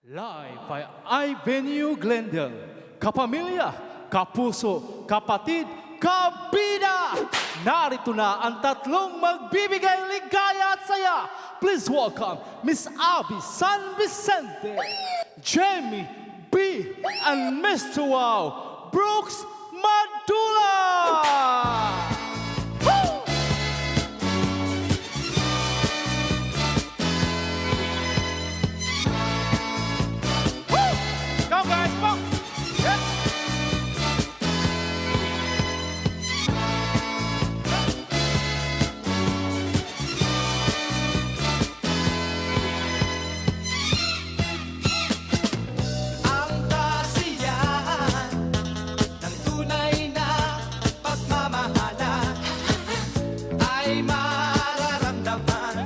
Live by iVenue Glendale. Kapamilya, kapuso, kapatid, kabida! Narito na ang tatlong magbibigay ligaya at saya. Please welcome Miss Abby San Vicente, Jamie B. and Mr. Wow, Brooks Madula! Woo! Go guys, go! Yes! Ang kasiyahan ng tunay na pagmamahalan ay mararamdaman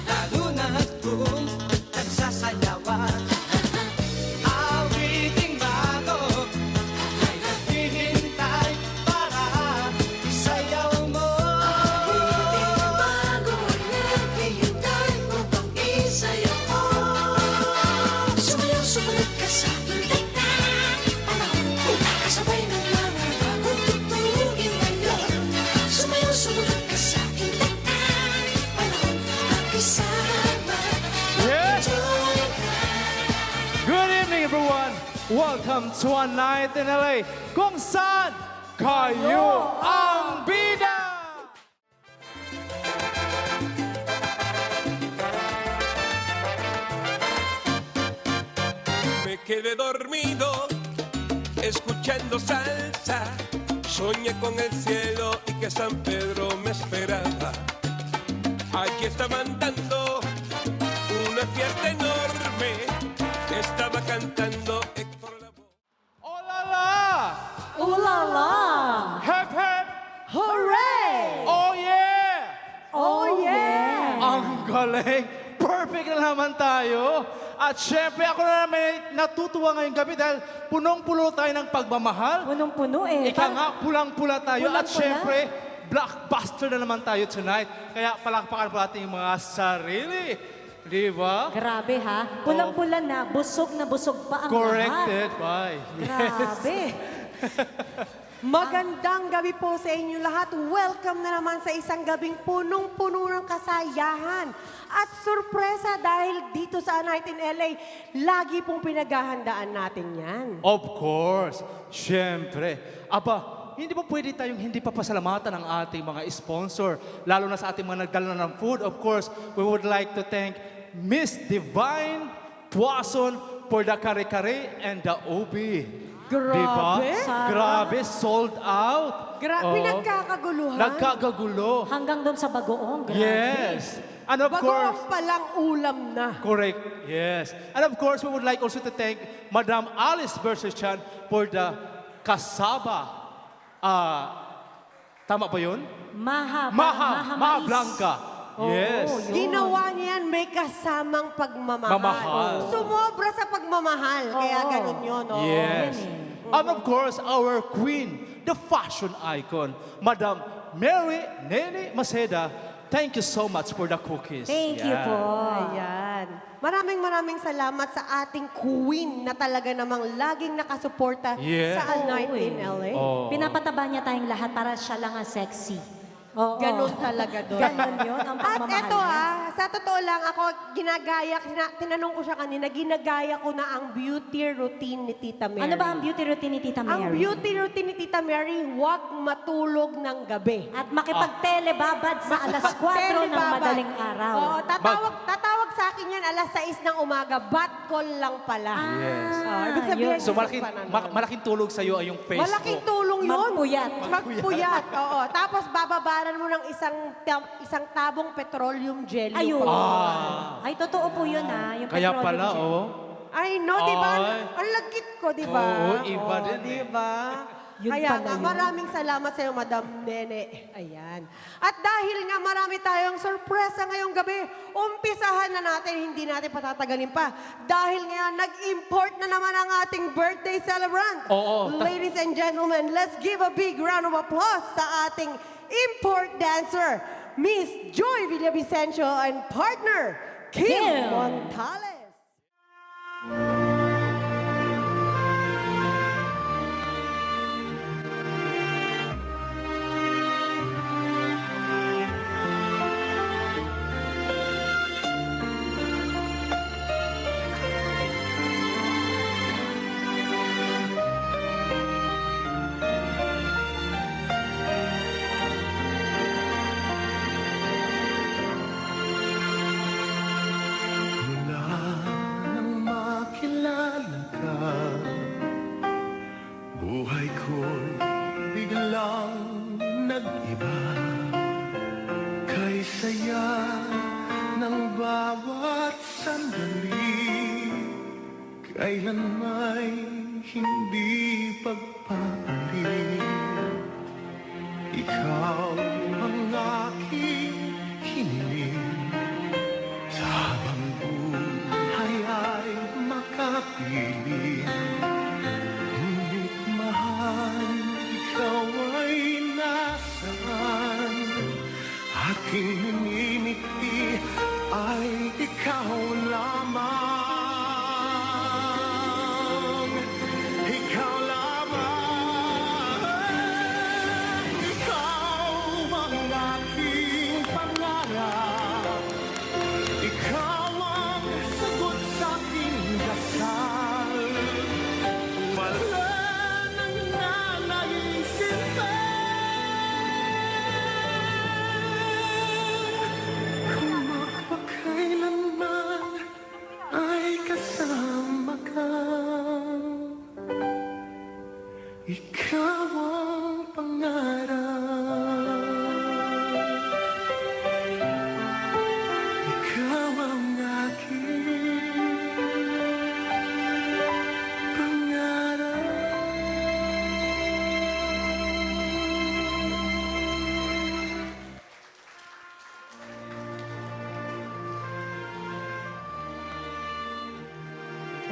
lalo na't kung nagsasayawan. Awiting bago ay naghihintay para isayaw mo. Awiting bago ay naghihintay upang isayaw mo. Sumayaw, sumunod ka sa aking panahon, kasabay ng mga bagong tugtugin ngayon. Sumayaw, sumunod ka sa aking panahon, magkasama, Yes! mag-enjoy ka. Good evening, everyone. Welcome to a night in LA kung saan kayo ang bida. Me quedé dormido escuchando salsa. Soñé con el cielo y que San Pedro me esperaba. Aquí estaban dando una fiesta enorme. Estaba cantando Héctor Lavoe. Oh la la! Ooh la la! Hep hep! Hooray! Oh yeah! Oh yeah! Ang galing! Perfect na naman tayo! At syempre, ako na naman natutuwa ngayong gabi dahil punong-puno tayo ng pagmamahal. Punong-puno eh. Ika nga, pulang-pula tayo. At Pulang-pula? syempre, blockbuster na naman tayo tonight. Kaya palakpakan po natin yung mga sarili. Di ba? Grabe ha. Pulang-pula na, busog pa ang Corrected by. lahat. Grabe. Magandang gabi po sa inyo lahat. Welcome na naman sa isang gabing punong-puno ng kasayahan. At sorpresa dahil dito sa Night in LA, lagi pong pinaghahandaan natin yan. Of course. Syempre. Aba, hindi ba pwede tayong hindi papasalamatan ng ating mga sponsor, lalo na sa ating mga nagdala ng food. Of course, we would like to thank Miss Divine Tuason for the kare-kare and the ubi. Grabe. Diba? Sarap. Grabe, sold out. Oo. Pinagkakaguluhan. Nagkagagulo. Hanggang doon sa bagoong. Grabe. Yes. And of course, Bagoong palang ulam na. correct, yes. And of course, we would like also to thank Madam Alice Berserchan for the kasaba. Tama ba yun? Maha Maha mais. Blanca. Yes. Oo, yun. Ginawa niya yan, may kasamang pagmamahal. Mamahal. Sumobra sa pagmamahal. Kaya Oo. ganun yun. Oh. Yes. And of course, our queen, the fashion icon, Madam Mary Nene Maceda. Thank you so much for the cookies. Thank you Yeah. po. Ayan. Maraming salamat sa ating queen na talaga namang laging nakasuporta Yes. sa A Night Oo, in eh. LA. Oh. Pinapataba niya tayong lahat para siya lang ang sexy. Oo. Ganon talaga doon. Ganon yun ang At pagmamahal eto niya. sa totoo lang ako, tinanong ko siya kanina, ginagaya ko na ang beauty routine ni Tita Mary. Ano ba ang beauty routine ni Tita Mary? Ang beauty routine ni Tita Mary, huwag matulog ng gabi. At makipag-telebabad sa alas 4 ng Telebabad. madaling araw. Oo, tatawag sa akin yan alas 6 ng umaga, bat call lang pala. Yes. Ibig sabihin, yun. So malaking, panonood. malaking tulog sa iyo ay yung Facebook. Malaking tulong yun. Magpuyat. Magpuyat, oo. Tapos bababaran mo ng isang tabong petroleum jelly. Ayun. Ah. Ay, totoo po yun ha. Yung Kaya petroleum pala, gel. oh. Ay, no, di ba? Ay. Ang lagkit ko, di ba? Oo, iba din Di eh. ba? Yun Kaya pala nga, yun. maraming salamat sa iyo, Madam Nene. Ayan. At dahil nga marami tayong sorpresa ngayong gabi, umpisahan na natin, hindi natin patatagalin pa. Dahil ngayon, nag-import na naman ang ating birthday celebrant. Oo. Ladies and gentlemen, let's give a big round of applause sa ating import dancer, Miss Joy Villavicencio and partner, Kim Kim. Montales. Mula nang makilala ka, buhay ko'y biglang nag-iba. Kay saya ng bawat sandali, kailan may hindi pagpapalit. Ikaw ang aking hiniling, sa habang buhay ay makapiling. Ngunit mahal, ikaw ay nasaan? Aking minimiti ay ikaw lamang. Ikaw lamang. Ikaw ang aking pangarap. Ikaw ang sagot sa aking dasal. Wala nang nanaisip pa kung magpakailanman ay kasama ka. Ikaw ang pangarap. Ikaw ang aking pangarap.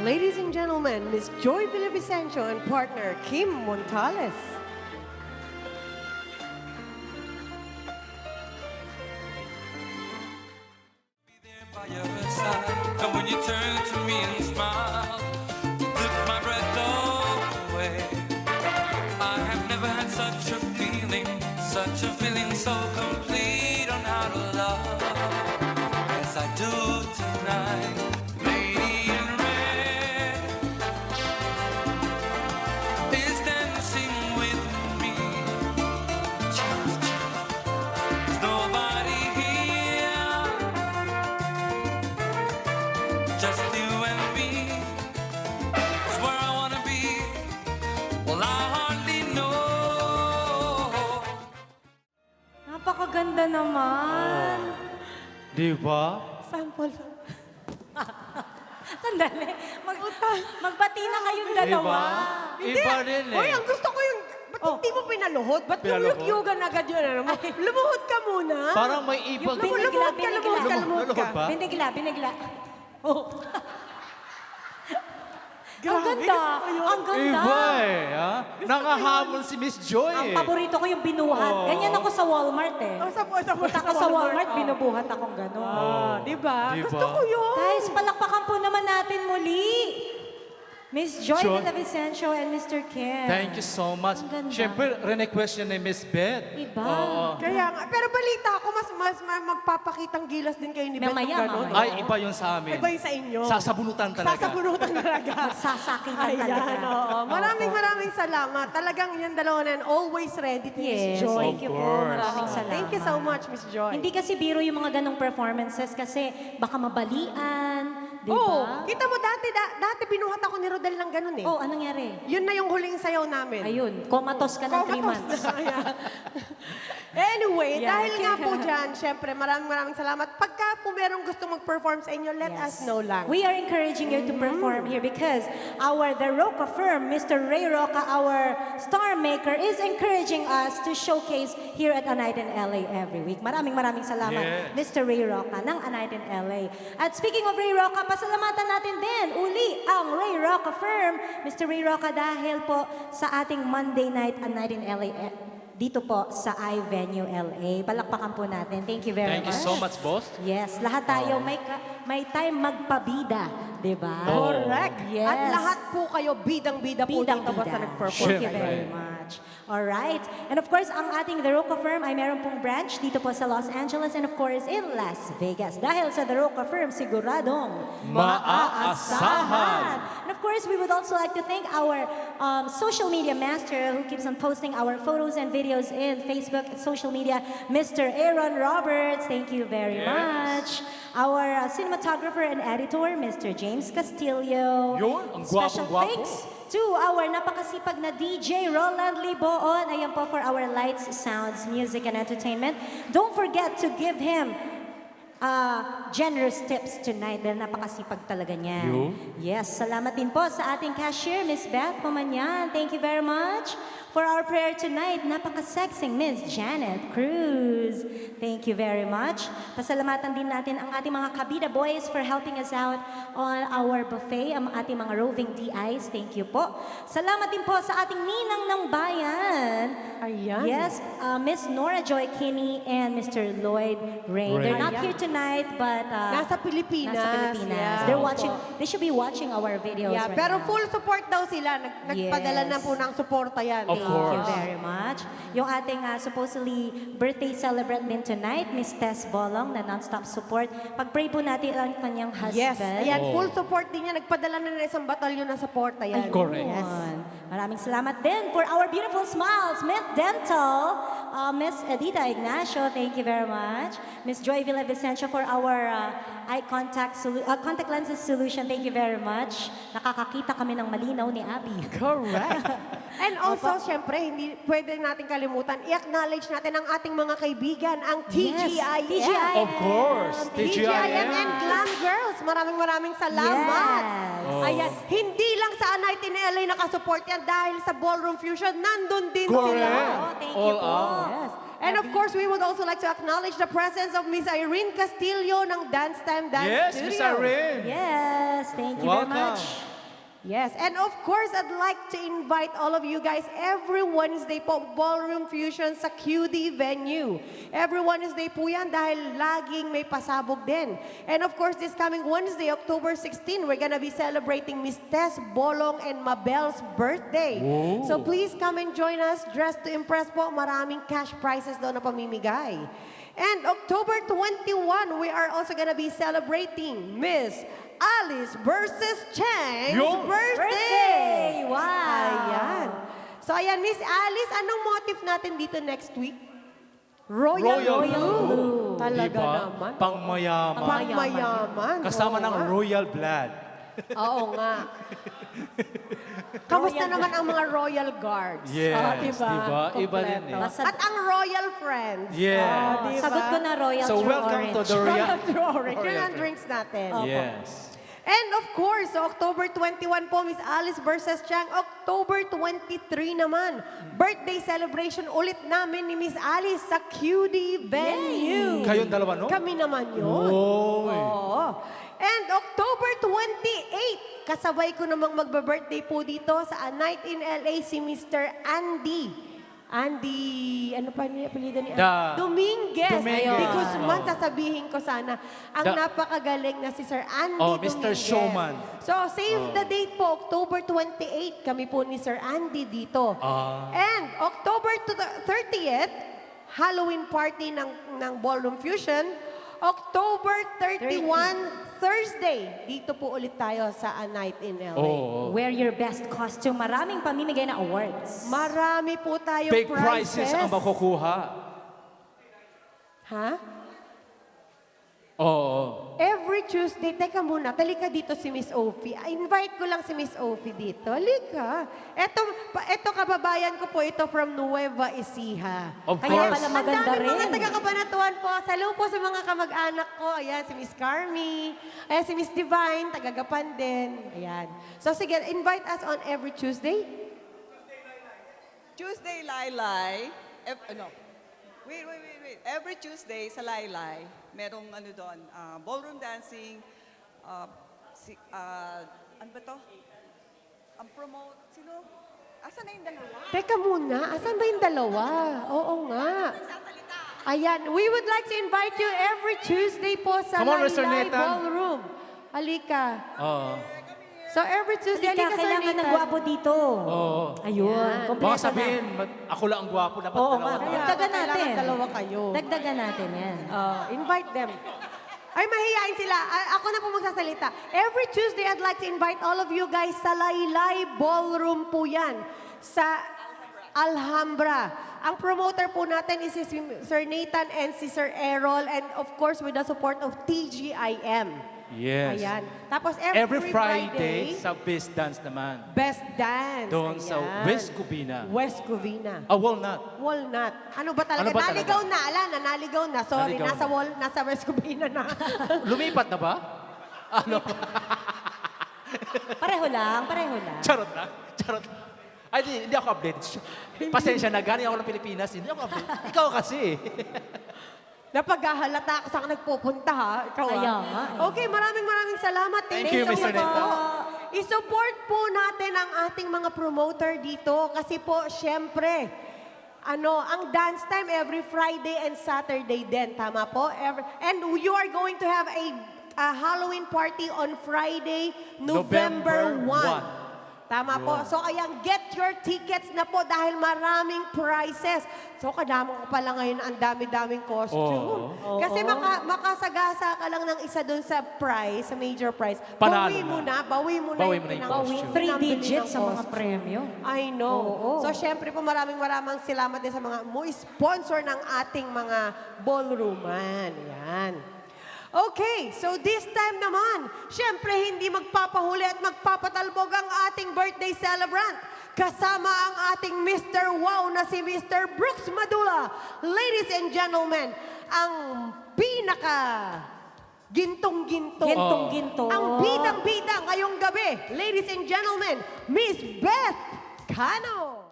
Ladies and gentlemen, Miss Joy Villavicencio and partner, Kim Montales. By your side, and when you turn to me and smile, you took my breath away. I have never had such a feeling so complete on how to love as I do tonight. Lady in red is dancing with me. There's nobody here, just you and me. It's where I wanna be. Well, I hardly know. Napakaganda naman. Di ba? Sample. Sandali. Magbati na kayong dalawa. Iba rin eh. Hoy, ang gusto ko yung... Ba't hindi mo pinaluhod? Ba't Pinaluhod? lumulog-yugan agad yun? Ano? Lumuhod ka muna. Parang may ibang... Lumuhod ka, lumuhod ka. Lumuhod ba? Binigla. Oh. Grabe, Ang ganda. gusto ko yun. Ang ganda. Iba eh. Ha? Nangahamon si Miss Joy Ang eh. paborito ko yung binuhat. Oh. Ganyan ako sa Walmart eh. Oh, Punta ka sa Walmart, binubuhat akong gano'n. Ah, di ba? Di ba? Gusto ko yun. Guys, palakpakan po naman natin muli. Miss Joy Joy. Villavicencio and Mr. Kim. Thank you so much. Ang ganda. Siyempre, request yan ni Miss Beth. Iba. Oo. Kaya nga. Pero balita ko, mas magpapakitang gilas din kayo ni Beth. Mamaya, Ganon. mamaya. Ay, iba yun sa amin. Iba yung sa inyo. Sasabunutan talaga. Sasabunutan talaga. Magsasakitan talaga. Ayan, oo. Maraming salamat. Talagang yung dalawa na yan, always ready to Miss Yes, Joy. thank you po. course. Maraming salamat. Thank you so much, Miss Joy. Hindi kasi biro yung mga ganong performances kasi baka mabalian, di Oh, ba? kita mo dati binuhat ako ni Rodel ng ganun eh. Oh, anong nangyari? Yun na yung huling sayaw namin. Ayun, comatose ka ng 3 months. Comatose na, ayan. Anyway, Yeah, dahil okay. nga po dyan, syempre, maraming salamat. Pagka po merong gusto mag-perform sa inyo, let us know lang. We are encouraging you to perform here because The Roca firm, Mr. Ray Roca, our star maker, is encouraging us to showcase here at A Night in LA every week. Maraming salamat, Mr. Ray Roca ng A Night in LA. At speaking of Ray Roca, pasalamatan natin din uli ang Ray Roca firm, Mr. Ray Roca, dahil po sa ating Monday night A Night in LA dito po sa iVenue LA. Palakpakan po natin. Thank you very Thank you much. so much, boss. Yes, lahat tayo may time magpabida, di ba? Correct. Yes. At lahat po kayo, bidang-bida po dito basta nag-perform Thank you kayo. very much. Alright. And of course, ang ating The Roca firm ay meron pong branch dito po sa Los Angeles and of course in Las Vegas. Dahil sa The Roca firm, siguradong Maaasahan. And of course, we would also like to thank our social media master who keeps on posting our photos and videos in Facebook and social media, Mr. Aaron Roberts. Thank you very much. Our cinematographer and editor, Mr. James Castillo. Yun, ang Special gwapong-gwapo. thanks to our napakasipag na DJ Roland Liboon. Ayan po for our lights, sounds, music, and entertainment. Don't forget to give him generous tips tonight dahil napakasipag talaga niya. Yes, salamat din po sa ating cashier, Miss Beth Pamanyan. Thank you very much. For our prayer tonight, napaka-sexing Miss Janet Cruz. Thank you very much. Pasalamatan din natin ang ating mga Kabida Boys for helping us out on our buffet, ang ating mga roving DIs. Thank you po. Salamat din po sa ating Ninang ng Bayan. Ayan. Yes, Miss Nora Joy Kinney and Mr. Lloyd Rain. They're not Ayan. here tonight, but Nasa Pilipinas. nasa Pilipinas. Yeah. They're watching. They should be watching our videos Yeah, right pero now. full support daw sila. Nagpadala Yes. na po ng suporta yan. Of Thank you course. very much. Yung ating supposedly birthday celebrant din tonight, Miss Tess Bolong, na non-stop support. Pag-pray po natin ang kanyang husband. Yes, ayan, full support din niya. Nagpadala na ng isang batalyon ng suporta yan. Correct. Yes. Yun. Maraming salamat din for our beautiful smiles, Miss Dental, Miss Edita Ignacio, thank you very much. Miss Joy Villavicencio for our eye contact contact lenses solution, thank you very much. Nakakakita kami ng malinaw ni Abby. Correct. And also, syempre, hindi pwede natin kalimutan, i-acknowledge natin ang ating mga kaibigan, ang TGIM. TGIM. Of course, TGIM and Glam Girls. Maraming salamat. Yes. Ayan, hindi lang sa A Night in LA nakasupport yan dahil sa Ballroom Fusion, nandun din Correct. sila. Oh, thank you All po. out. Yes. And of course, we would also like to acknowledge the presence of Miss Irene Castillo ng Dance Time Dance Yes, Studio. Miss Irene. Yes, thank you Welcome. very much. Yes, and of course, I'd like to invite all of you guys every Wednesday po, Ballroom Fusion sa QD venue. Every Wednesday po yan dahil laging may pasabog din. And of course, this coming Wednesday, October 16, we're gonna be celebrating Miss Tess Bolong and Mabel's birthday. So please come and join us. Dressed to impress po, maraming cash prizes doon na pamimigay. And October 21, we are also gonna be celebrating Miss Alice versus Chang's Yung birthday! Wow! Ayan. So ayan, Miss Alice, anong motive natin dito next week? Royal Blue. Talaga Diba? naman. Pangmayaman. Pangmayaman. Kasama Oo ng nga. royal blood. Oo nga. Kamusta naman ang mga Royal Guards? Yes, diba? diba? Iba din eh. Kompleto. At ang Royal Friends. Yes. diba? Sagot ko na Royal So True welcome to Orange. the Royal royal. True Orange. Yun Royal ang Friends. drinks natin. Yes. And of course, so October 21 po, Miss Alice versus Chang. October 23 naman, birthday celebration ulit namin ni Miss Alice sa QD venue. Kayong dalawa, no? Kami naman yun. Oh. Oo. And October 28, kasabay ko namang magbe-birthday po dito sa A Night in LA si Mr. Andy. Andy, ano pa niya apelyido ni Dominguez. Dominguez. Di Guzman, sasabihin ko sana. Ang Da- napakagaling na si Sir Andy Oh, Dominguez. Mr. Showman. So, save the date po, October 28. Kami po ni Sir Andy dito. And October 30th, Halloween party ng Ballroom Fusion. October 31, Thursday, dito po ulit tayo sa A Night in LA. Oh. Wear your best costume. Maraming pamimigay na awards. Marami po tayong Big prizes ang makukuha. Ha? Oo. Every Tuesday, teka muna, talika dito si Miss Ophie. Invite ko lang si Miss Ophie dito. Halika. Eto kababayan ko po ito from Nueva Ecija. Of Kaya course. pala Ang maganda dami mga rin. taga-Kabanatuan po. Hello po sa mga kamag-anak ko. Ayan, si Miss Carmi. Ayan, si Miss Divine, taga-Gapan din. Ayan. So sige, invite us on every Tuesday. Tuesday, Laylay. No. Wait. Every Tuesday sa Laylay, merong ano doon, ballroom dancing, ano ba to? Ang promote, sino? Asan na yung dalawa? Teka muna, asan ba yung dalawa? Oo nga. Ayan, we would like to invite you every Tuesday po sa Come on, Mr. Laylay Nathan. Ballroom. Halika. Oo. So every Tuesday, Halika, halika Sir kailangan ng Nathan. gwapo dito. Oo. Ayun, Yan. kompleto Baka na. sabihin, ako lang ang gwapo, dapat Oo dalawa nga, tayo. dagdagan Kailangan natin. dalawa kayo. Dagdagan natin yan. Invite them. Ay, mahihain sila. Ako na po magsasalita. Every Tuesday, I'd like to invite all of you guys sa Laylay Ballroom po yan. Sa Alhambra. Ang promoter po natin is si Sir Nathan and si Sir Errol, and of course with the support of TGIM. Yes. Ayan. Tapos Every Friday, sa Biz Dance naman. Best Dance. Doon sa Ayan. West Covina. West Covina. Walnut. Walnut. Ano ba talaga? Ano ba talaga? Naligaw na. Ala na, naligaw na. Sorry, Naligaw nasa West Covina na. Lumipat na ba? Ano? Pareho lang. Charot lang. Charot. Ay, hindi ako updated. Pasensya na, galing ako ng Pilipinas. Hindi ako updated. Ikaw kasi. Napaghahalata ako saan nagpupunta ha. Ikaw Kaya ah. nga Okay, maraming salamat. Thank you, Mr. Nathan. I-support po natin ang ating mga promoter dito kasi po, syempre, ang dance time every Friday and Saturday din. Tama po? And you are going to have a Halloween party on Friday, November 1. Tama po. So, ayan, get your tickets na po dahil maraming prizes. So, kadamo ko pala ngayon ang dami-daming costume. Oo. Kasi makasagasa ka lang ng isa doon sa prize, sa major prize. Panalo Bawi mo na Bawi yung mo na yung pinang- costume. 3 pinambili digits ng sa mga costume. premyo. I know. Oo. So, syempre po, maraming salamat din sa mga sponsor ng ating mga ballrooman. Yan. Okay, so this time naman, syempre hindi magpapahuli at magpapatalbog ang ating birthday celebrant. Kasama ang ating Mr. Wow na si Mr. Brooks Madula. Ladies and gentlemen, ang pinaka gintong-ginto. Gintong-ginto. Ang bidang-bida ngayong gabi. Ladies and gentlemen, Miss Beth Cano.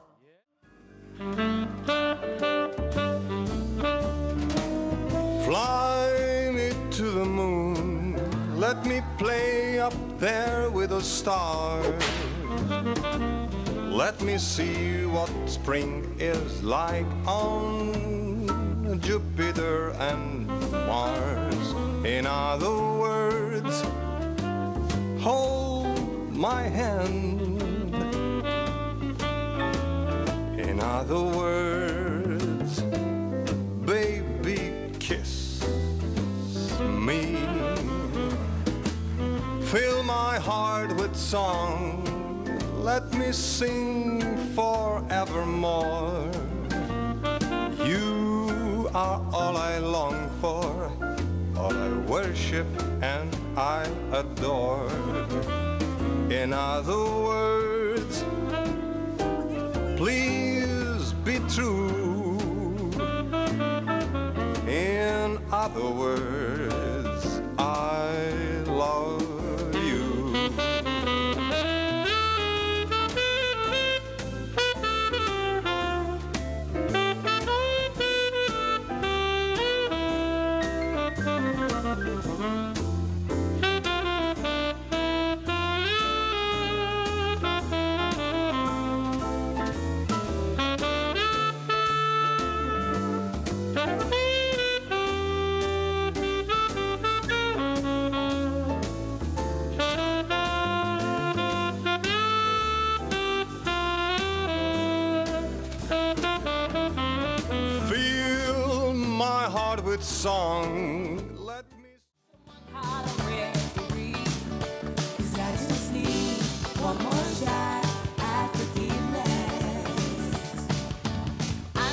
Fly me to the moon. Let me play up there with the stars. Let me see what spring is like on Jupiter and Mars. In other words, hold my hand. In other words, baby, kiss me. Fill my heart with song. Let me sing forevermore. You are all I long for, all I worship and I adore. In other words, please be true. In other words, I love you. Fill my heart with song. Let me. Cause I just need one more shot at forgiveness. I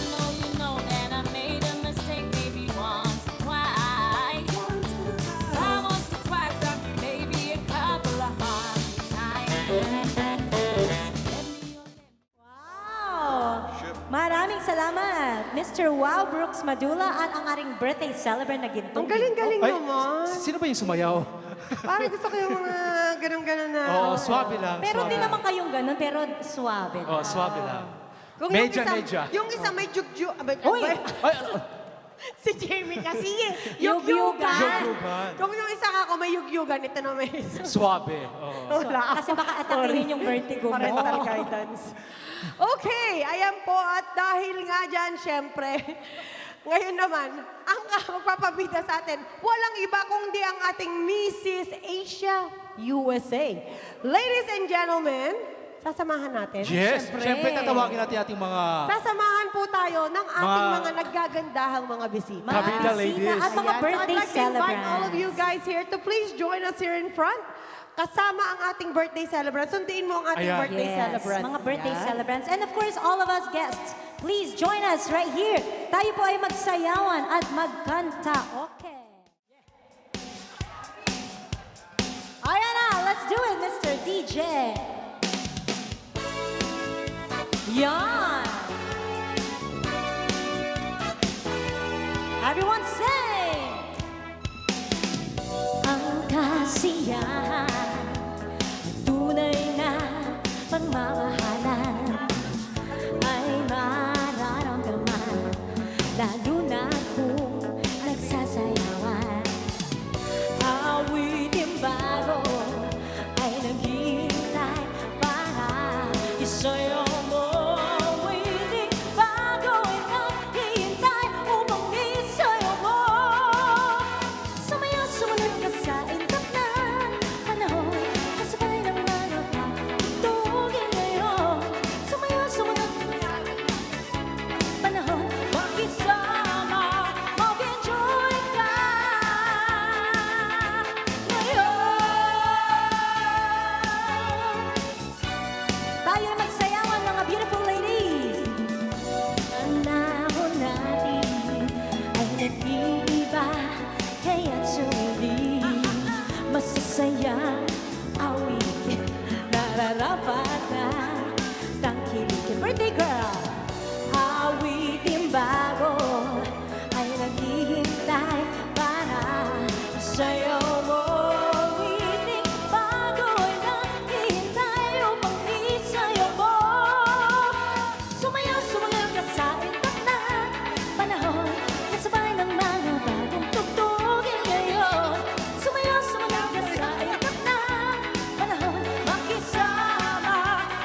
know that I made a mistake maybe once or twice. But once or twice Mr. Wow Brooks Madula at ang ating birthday celebrant na gintong. Ang galing-galing Ay, naman. sino ba yung sumayaw? Parang gusto ko yung mga ganun-ganun na. Oo, swabe lang. Pero swabe di lang. naman kayong ganun, pero suabe lang. Oh, swabe lang. Kung Medya, yung isa, medya. Yung isa may jug-jug. Uy! Ay, ano? Si Jamie kasi. Yugyugan. Yugyugan. Kung yung isa ako may yugyugan, ito na may isa. Swabe. Oo. Wala. Kasi baka atakihin yung vertigo mo. Parental guidance. Okay, ayan po. At dahil nga dyan, syempre, ngayon naman, ang magpapabida sa atin, walang iba kundi ang ating Mrs. Asia USA. Ladies and gentlemen, sasamahan natin. Yes, syempre tatawagin natin ating mga Sasamahan po tayo ng ating Mga- mga naggagandahang mga bisita. Mga Kabida bisita ladies. At mga Ayan. So birthday I'd like to invite celebrants. all of you guys here to please join us here in front. Kasama ang ating birthday celebrant. Sundiin mo ang ating Ayan. birthday Yes, celebrant. mga birthday Ayan. celebrants. And of course, all of us guests, please join us right here. Tayo po ay magsayawan at magkanta. Okay. Ayan na, let's do it, Mr. DJ. Yan. Everyone sing. Ang kasiyahan, tunay na pagmamahalan ay mararamdaman, lalo na kung nagsasayawan. Awitin bago ay naghihintay para isayaw mo. Awitin bago ay naghihintay upang isayaw mo. Sumayaw, sumunod ka sa intap ng panahon, kasabay ng mga pagtugin ngayon. Sumayaw, sumunod ka sa panahon, makisama, mag-enjoy ka ngayon. Tayo ay magsayawan, mga beautiful ladies. Panahon natin ay nag-iiba, kaya't sumili. Masasaya, awitin, nararapat na tangkilikin. Birthday girl! Awitin bago ay naghihintay para isayaw mo. Awitin bago ay naghihintay upang isayaw mo. Sumayaw, sumayaw ka sa intap na panahon, kasabay ng mga bagong tugtugin ngayon. Sumayaw, sumayaw ka sa intap na panahon, makisama,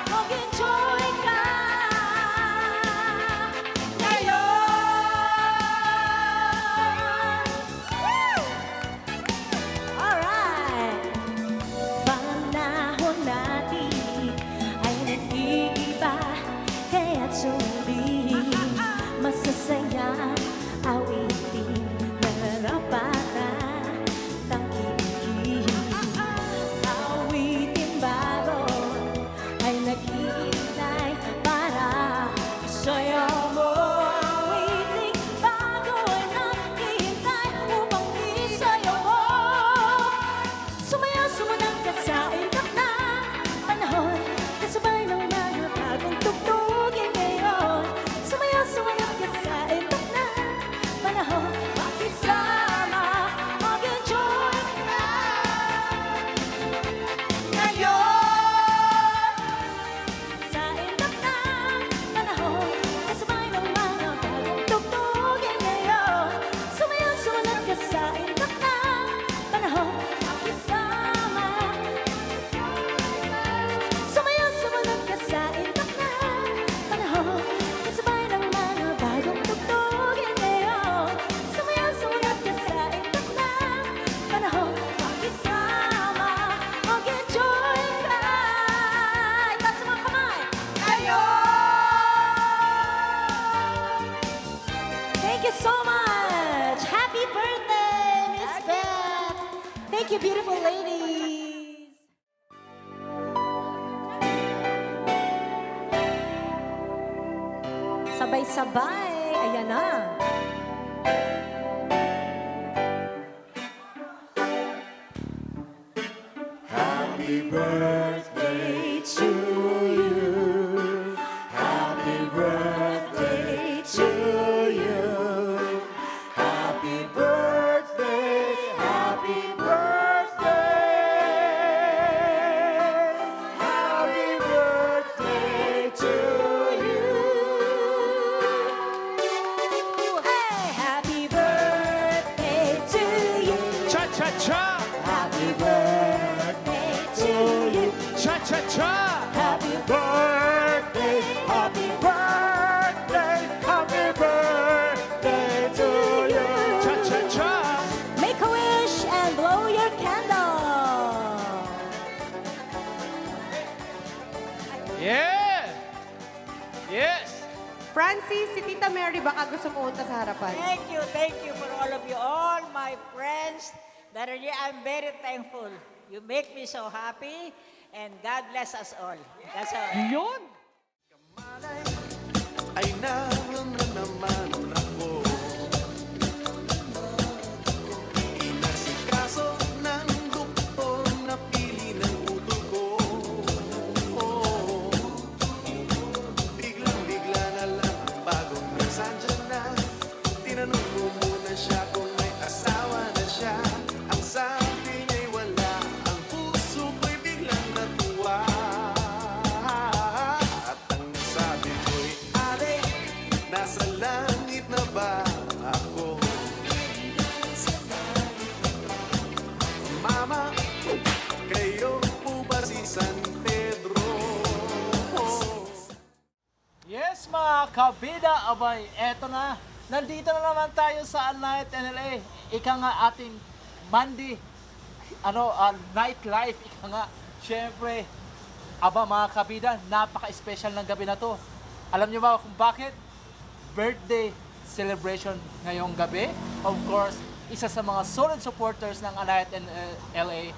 mag-enjoy ka ngayon. Woo! Alright! Panahon natin ay nag-iiba, kaya't sumuli. Masasaya, awitin, narapatan, tangkilikin. Awitin bago ay naghihintay para isayaw mo. Awitin bago ay naghihintay upang isayaw mo. Sumayaw, sumunod ka sa intap na panahon, kasabay ng mga bagong tugtugin ngayon. Sumayaw, sumunod ka sa intap na panahon, makisama, mag-enjoy ka ngayon. Sa intap na panahon, kasabay ng mga bagong tugtugin ngayon. Sumayaw, sumunod ka sa intap na panahon, makisama. Sumayaw, sumunod ka sa intap na panahon, kasabay ng mga bagong tugtugin ngayon. Sumayaw, sumunod ka sa intap na panahon, makisama, mag-enjoy ka. Itaas ang mga kamay. Thank you so much. Happy birthday, Miss Beth. Thank you, beautiful ladies. Sabay-sabay. Ayan na. Happy birthday to you. Happy birthday to Francis, si Tita Mary baka gusto pumunta sa harapan. Thank you for all of you, all my friends that are here. I'm very thankful. You make me so happy, and God bless us all. That's all. Yun! Ay naroon na naman ako. Inasikaso ng doktor na pili ng utot ko. Biglang-bigla na lang ang bagong nurse andyan na. Tinanong ko muna siya kung may asawa na siya. Ang sabi niya'y wala, ang puso ko'y biglang natuwa. At ang sabi ko'y, Ate, nasa langit na ba ako? Mama, kayo po ba si San Pedro? Yes, mga kabida, abay, eto na. Nandito na naman tayo sa Night NLA. Ika nga ating Monday, nightlife. Ika nga, syempre, mga kabida, napaka-special ng gabi na to. Alam niyo ba kung bakit? Birthday celebration ngayong gabi. Of course, isa sa mga solid supporters ng Night NLA,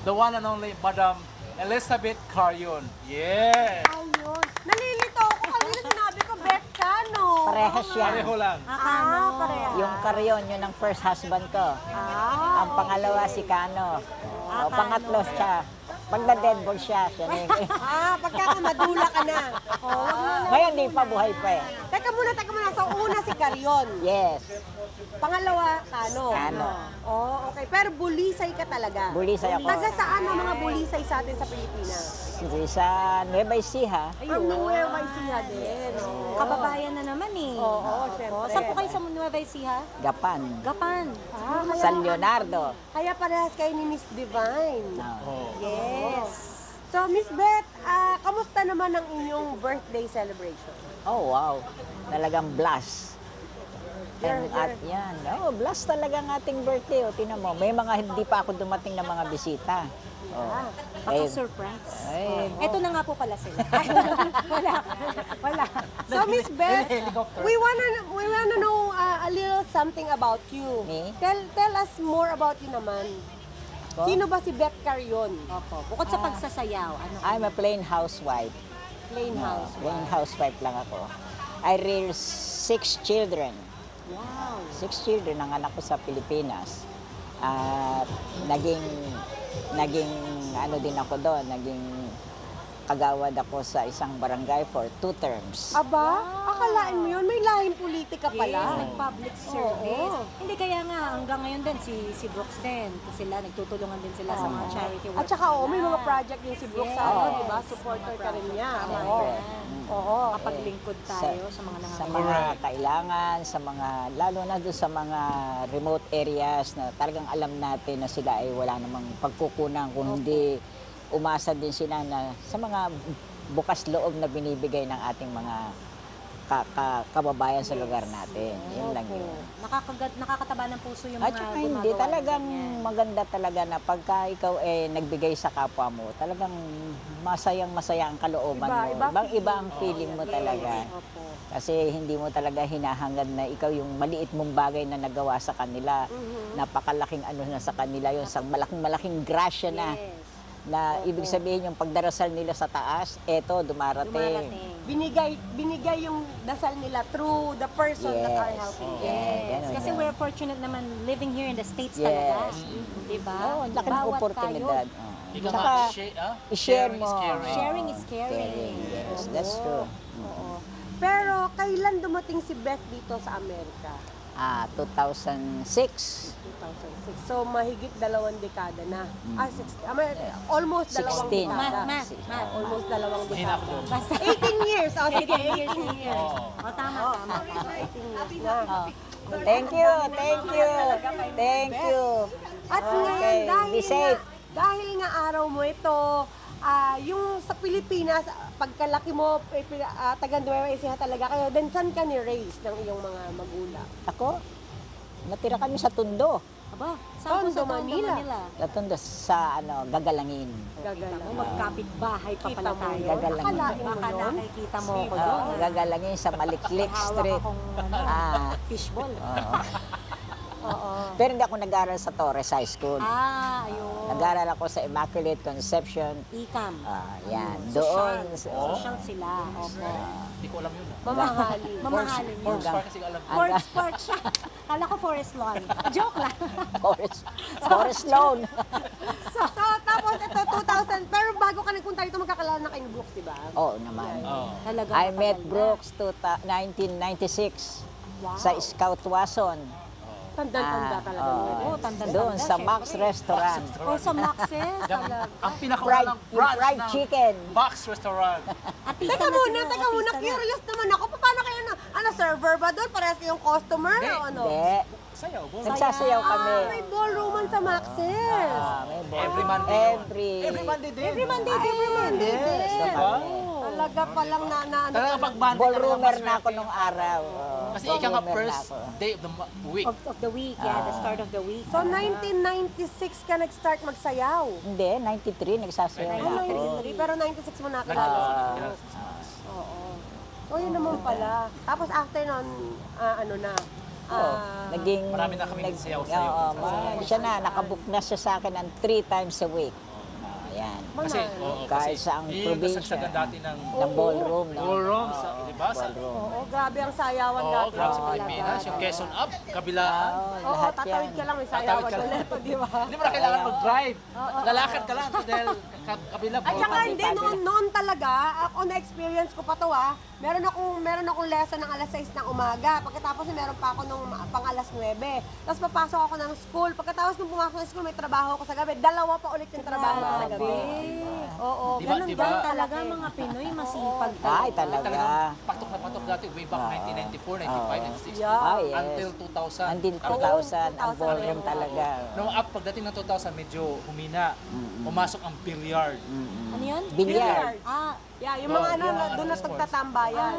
the one and only Madam Elizabeth Carion. Yeah! Ayun. Nalilito ako kanina sinabi ko, Beth Cano. Parehas yan. Pareho lang. Pareha. Yung Carion, yun ang first husband ko. Ang pangalawa si Cano. O, pangatlo siya. Pagda-deadball siya na yung... Pagkakamadula ka na. Ngayon, di pa buhay pa eh. Teka muna. So, una si Carion. Yes, Pangalawa, Cano. Cano. Oh, okay. Pero bulisay ka talaga. Bulisay ako. Taga saan ang mga bulisay sa atin sa Pilipinas? Sa Nueva Ecija. Ang Nueva Ecija din. Oh. Kababayan na naman eh. Oo, syempre. Saan po kayo sa Nueva Ecija? Gapan. Gapan. San Leonardo. Kaya parehas kayo ni Miss Divine. Oh. Yes. So, Miss Beth, kamusta naman ang inyong birthday celebration? Oh, wow. Talagang blast. Blast talaga ang ating birthday. O, tinan mo, may mga hindi pa ako dumating na mga bisita. Oh. Baka surprise. Ay, Ito na nga po pala sila. Wala. So, Miss Beth, we wanna know a little something about you. Me? Tell us more about you naman. Ko? Sino ba si Beth Carion? Opo. Bukod sa pagsasayaw, ano? I'm a plain housewife. Plain house. Plain housewife lang ako. I rear 6 children. Wow. 6 children ang anak ko sa Pilipinas. At naging din ako doon, naging kagawad ako sa isang barangay for 2 terms. Aba, akalaan mo yun, may lahing politika pala. Yes, nag-public service. Oo. Hindi, kaya nga hanggang ngayon din si Brooks din. Sila, nagtutulungan din sila sa mga charity work. At saka, may mga project din si Brooks Yes. sa di ba? Supporter ka rin niya. Oo. Oo. Kapaglingkod tayo sa mga Sa nangangailangan. mga kailangan, sa mga, lalo na doon sa mga remote areas na talagang alam natin na sila ay wala namang pagkukunan, kundi umasa din sila na sa mga bukas loob na binibigay ng ating mga kababayan sa lugar natin. Yun lang yun. Nakakataba ng puso yung At mga saka gumagawa hindi, ng talagang ganyan. maganda talaga na pagka ikaw nagbigay sa kapwa mo, talagang masayang-masaya ang kalooban mo. Iba ang feeling mo talaga. Opo. Kasi hindi mo talaga hinahangad na ikaw yung maliit mong bagay na nagawa sa kanila. Napakalaking na sa kanila yun, sa malaking grasya na. Yes. Na ibig sabihin yung pagdarasal nila sa taas, eto, dumarating. Binigay yung dasal nila through the person that are Yes. helping them. Yes. Ganun Kasi yan. we're fortunate naman living here in the States Yes. talaga. Diba? Oo, ang laki ng Bawat oportunidad. tayo. Ika Tsaka, nga, i-share mo. Sharing is caring. Caring, yes, that's true. Oo. Pero kailan dumating si Beth dito sa Amerika? 2006. 2006. So, mahigit 2 dekada na. Almost 2 16. dekada. Math. Almost 2 Mahina ako dekada. doon. Basta. 18 years. Oh, sige, 18 years. 18 years. O, tama. 18 years na. Thank you. Thank you. At Okay, ngayon, be safe. dahil nga araw mo ito, yung sa Pilipinas, pagkalaki mo, taga Nueva Ecija talaga kayo, then saan ka ni-raise ng iyong mga magulang? Ako, natira kami sa Tondo. Aba, saan po sa Tondo, Manila. Latondo sa gagalangin. Gagalang. Magkapit-bahay pa pala tayo. Gagalangin. Akalain mo Baka yun? nakikita mo ko Oo, doon. gagalangin sa Maliklik Street. akong fishball. Pero hindi ako nag-aral sa Torres High School. Ayun. Nag-aral ako sa Immaculate Conception. Icam. Yan, doon. Social sila. Opo. Hindi ko alam yun. Mamahalin. Mamahalin yun. Forest Park kasi alam ko. Forest Park siya. Kala ko Forest Lawn. Joke lang. Forest Loan. So, tapos ito, 2000. Pero bago ka nagpunta dito, magkakalala na kayo ni Brooks, di ba? Oo naman. Talaga. I met matagal na. Brooks 1996 sa Scout Wason. Tanda-tanda talaga. Oo, tanda-tanda, Doon sa syempre. Max Restaurant. O sa Maxes. Talaga. Ang pinakawalang branch Fried ng chicken. Box Restaurant. Artista Teka na muna, sila, teka muna. artista na. Curious naman ako. Paano kayo server ba doon? Parehas kayong customer o ano? Hindi. Sayaw, boss. Nagsasayaw kami. May ballrooman sa Maxes. May ball. Every Monday yun. Every Monday din. Every Monday din. Gusto kami. Talaga palang na Talaga pag Monday Ballroomer na ako nung araw. Kasi ika nga Ballroomer na first ako. day of the week. Of the week, yeah. The start of the week. So, 1996 ka nag-start magsayaw. Hindi, 93 nagsasayaw na ako. 93, pero 96 mo nakilala. So, yun naman pala. Tapos after nun, Naging... Marami na kami nagsayaw-sayaw. Siya na, nakabook na siya sa akin ng 3 times a week. Yan. Kasi, Kahit sa ang yung probinsya. kasagsagan dati ng Ng ballroom. No? ballroom, di ba? Oo, grabe ang sayawan Oo, dati. grabe sa Pilipinas. Yung Quezon Up, kabilaan. Oo, Lahat tatawid yan. ka lang, may Tatawid sayawan ka lang. ulit, di ba? Hindi mo na kailangan mag-drive. Lalakad ka lang dahil kabila. At saka hindi, noon talaga, ako na-experience ko pa to meron akong lesson ng alas 6 ng umaga. Pagkatapos meron pa ako nung pang alas 9. Tapos papasok ako ng school. Pagkatapos nung pumasok ng school, may trabaho ako sa gabi. Dalawa pa ulit yung trabaho ko sa gabi. Oo, Diba, Ganun diba? ba talaga mga Pinoy masipag Ay, talaga. talaga. Patok na patok dati way back 1994, 95, 96. Ah, yes. Until 2000. Until 2000, ang ballroom talaga. Nung up, pagdating ng 2000, medyo humina. Pumasok ang billiard. Ano yun? Billiard. Yeah, yung mga doon na tagtatambayan.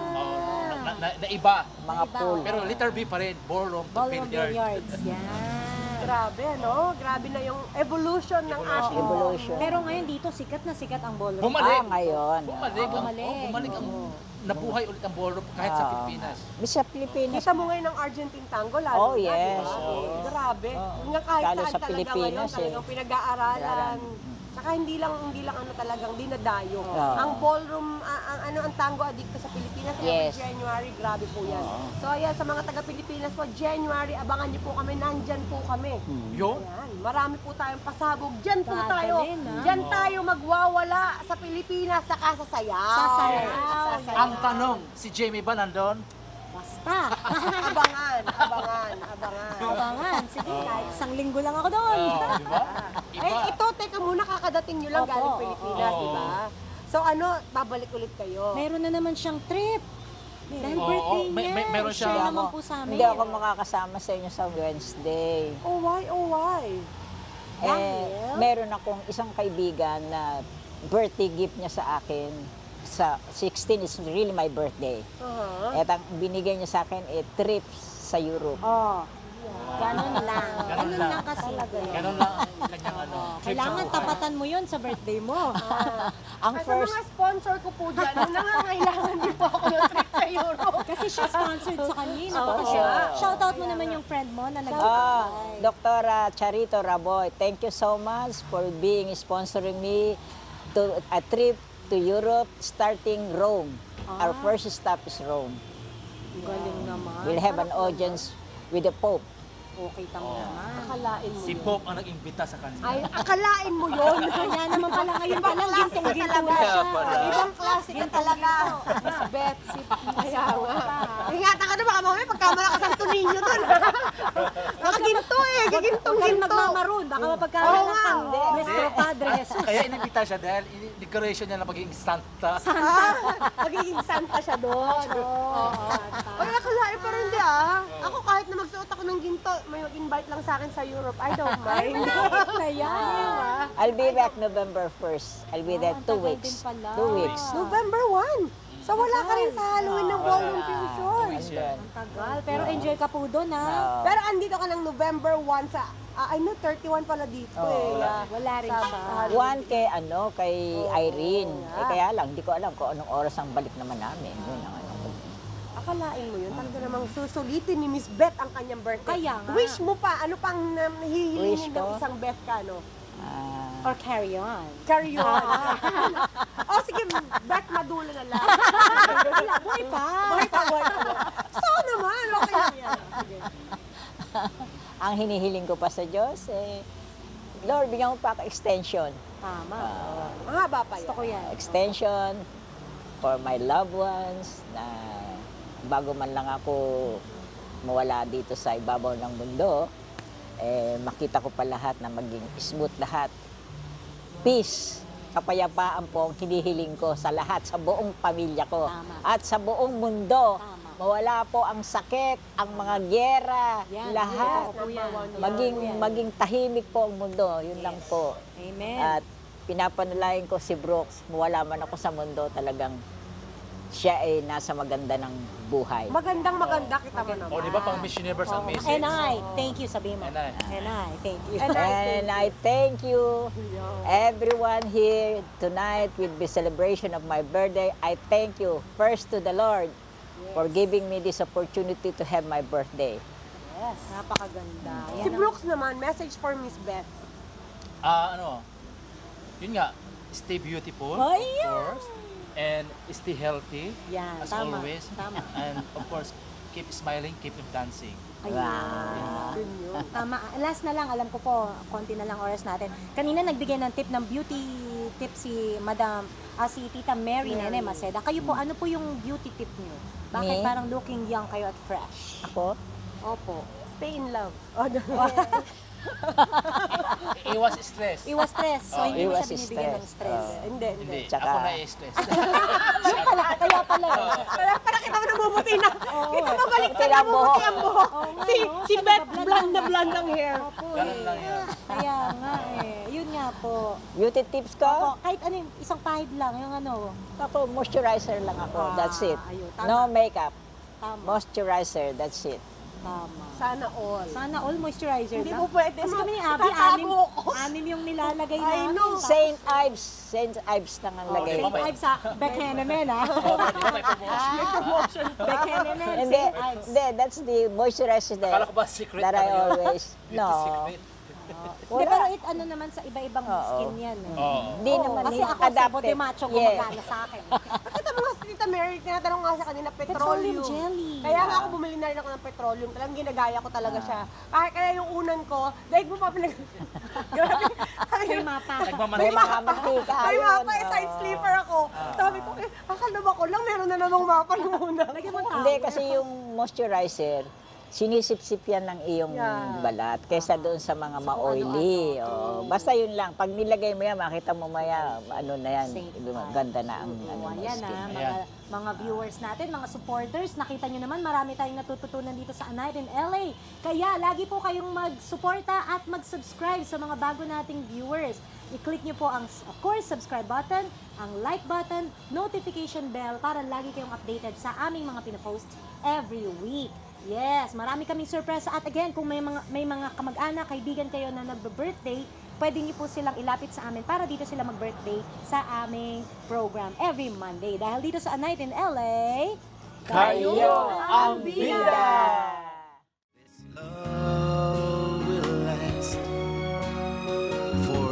Na iba. Mga pool. Pero letter B pa rin, ballroom to Ballroom billiard. billiards. Yan. Grabe, no? Grabe na yung evolution ng ating Evolution. Pero ngayon dito, sikat na sikat ang ballroom. Bumalik. Ngayon. Bumalik. Bumalik ang nabuhay ulit ang ballroom kahit sa Pilipinas. Sa Pilipinas. Kita mo ngayon ng Argentine tango, lalo Oh, na, yes. di ba? Oo. Grabe. Nga kahit Lalo saan sa talaga Pilipinas, ngayon, talagang pinag-aaralan. Saka hindi lang talagang dinadayo. Ang ballroom, ang tango adicto sa Pilipinas, Yes. every January, grabe po yan. So ayan, sa mga taga-Pilipinas po, January, abangan niyo po kami, nandyan po kami. Yo, Yan, marami po tayong pasabog. Diyan po Dadalhin, tayo. Diyan tayo magwawala sa Pilipinas, saka sa sayaw. Sasayaw. ang tanong, si Jamie ba nandun? Basta. Abangan. Abangan. Sige, kahit isang linggo lang ako doon. Di ba? Eh, ito, teka muna, kakadating nyo lang Opo, galing Pilipinas, oo. di ba? So babalik ulit kayo. Meron na naman siyang trip. Dahil Oo, birthday may- niya. may- meron siya. I-share naman po sa amin. Hindi ako makakasama sa inyo sa Wednesday. Oh, why? Meron akong isang kaibigan na birthday gift niya sa akin. Sa 16 is really my birthday. At ang binigay niya sa akin trips sa Europe. Oh. Ganun lang. Ganun Ganun lang. lang kasi. Ganun lang ang kanyang trip sa Kailangan buhay. tapatan mo yun sa birthday mo. Ang Sa first, mga sponsor ko po dyan, nangangailangan din po ako ng trip sa Europe. Kasi siya sponsored sa kanina. Oo. Shoutout mo naman yung friend mo na nag-apply. Dr. Charito Raboy, thank you so much for being sponsoring me to a trip to Europe starting Rome. Our first stop is Rome. Galing naman. We'll have an audience with the Pope. Okay, tamo naman. Akalain mo Si yun. Pope ang nag-imbita sa kanya. Ay, akalain mo yun. Kaya naman pala ngayon pa lang gintong-ginto na siya. Ibang klase ka talaga. Miss Betsy. Kaya nga. Ingatan ka na baka mamaya pagkamalakas ang tuninyo doon. Nakaginto eh. Huwag Gigintong-ginto. magmamaroon. Baka Oo mapagkakaroon nga, ka. oo. Mr. Padre Jesus. Kaya inimbita siya dahil decoration niya na magiging Santa. Magiging santa siya doon. Ay, akalain pero hindi Ako kahit na magsuot ako ng ginto, may mag-invite lang sa akin sa Europe. I don't mind. Na yan. I'll be back November 1st. I'll be there ang 2 tagal weeks. din pala. 2 weeks. November 1. So wala ka rin sa Halloween ng Ballroom Fusion. And then, Tagal. Pero enjoy ka po doon, ha? Pero andito ka ng November 1 sa Ay, no, 31 pala dito Oo. Wala rin siya. One kay Irene. nga. Kaya lang, di ko alam kung anong oras ang balik naman namin. Yun ang ano ko. Akalain mo yun, talaga namang susulitin ni Miss Beth ang kanyang birthday. Kaya nga. Wish mo pa, ano pang hihilingin Wish ng ko? isang Beth ka, no? Or carry on. Carry on. Oh, sige, Beth, madula na lang. Wala, buhay pa. Buhay pa. So naman, okay lang yan. Sige. Ang hinihiling ko pa sa Diyos, Lord, bigyan mo pa ako extension. Tama. Mahaba pa Gusto ko yan. yan. Extension for my loved ones na bago man lang ako mawala dito sa ibabaw ng mundo, makita ko pa lahat na maging smooth lahat. Peace, kapayapaan po ang hinihiling ko sa lahat, sa buong pamilya ko. Tama. At sa buong mundo, Tama. mawala po ang sakit, ang mga gyera, Yan, lahat. yes, opo yan. Maging tahimik po ang mundo, yun lang po. Amen. At pinapanalangin ko si Brooks, mawala man ako sa mundo, talagang siya ay nasa maganda ng buhay. Maganda kita mo naman. O, di ba pang Miss Universe ang message? And I, thank you, sabihin mo. And I. And I, thank you. And I thank you, everyone here tonight with the celebration of my birthday. I thank you first to the Lord for giving me this opportunity to have my birthday. Yes, napakaganda. Si Brooks naman, message for Miss Beth. Yun nga, stay beautiful, Ay, of course, and stay healthy, Yan, as tama, always. tama. And of course, keep smiling, keep dancing. Ayun. Tama. Last na lang, alam ko po, konti na lang oras natin. Kanina nagbigay ng tip ng beauty tip si si Tita Mary Nene Maceda. Kayo po, ano po yung beauty tip niyo? Bakit Me? parang looking young kayo at fresh? Ako? Opo. Stay in love. Iwas stress. Iwas stress. So, hindi mo iwas siya binibigyan ng stress. stress. Hindi. Hindi, Tsaka- ako na-stress. Kaya pala. Para kita mo nabubuti na. Kita mo balik Buti na lang nabubuti buhok. ang buhok. Si Siya Beth, nagbablond blonde na blonde ang hair. Opo Ganun lang yan. Kaya nga Yun nga po. Beauty tips ko? Opo, kahit ano yung isang pahid lang, yung ano. Ako, moisturizer lang ako. That's it. Ayun, tama. No makeup. Tama. Moisturizer, that's it. Tama. Sana all. Sana all moisturizer Hindi lang. mo pwede. Kasi kami ni Abby, Itatago ko. anim yung nilalagay I namin. know. Saint Ives lang ang lagay. Saint Ives sa Bekenemen, ha? Bekenemen, Hindi, Saint Ives. hindi, that's the moisturizer Akala ko that, ba secret that pa I na yun? always, no. Secret. Hindi, pero ano naman sa iba-ibang Oo. skin yan. Eh. Oo. Hindi naman, Kasi hindi ako sa adapted. bote macho Yeah. gumagana sa akin. Nakita mo nga si Tita Mary, tinatanong nga sa kanina, Petroleum petroleum. jelly. Kaya nga ako bumili na rin ako ng petroleum. Talagang ginagaya ko talaga siya. Kaya yung unan ko, daig mo pa pinag... Grabe. May mapa. May Nagmamantika. mga mantika. May ayun, mapa, side oo. sleeper ako. Sabi ko, akala ba ko lang, meron na namang mapa ng una. Lagyan mo towel. Hindi, kasi yung moisturizer, sinisip-sip yan ng iyong Yeah. balat kaysa doon sa mga ma-oily. Oh, basta yun lang. Pag nilagay mo yan, makita mo maya, ano na yan, Saint ganda na ang ano, mo Ayan skin. mga viewers natin, mga supporters, nakita nyo naman marami tayong natututunan dito sa A Night in LA. Kaya lagi po kayong mag-suporta at mag-subscribe sa mga bago nating viewers. I-click nyo po ang, of course, subscribe button, ang like button, notification bell para lagi kayong updated sa aming mga pinapost every week. Yes, marami kaming surpresa. At again, kung may mga kamag-anak, kaibigan kayo na nagbe-birthday, pwede niyo po silang ilapit sa amin para dito sila mag-birthday sa aming program every Monday. Dahil dito sa A Night in LA, Kayo ang bida! Love will last for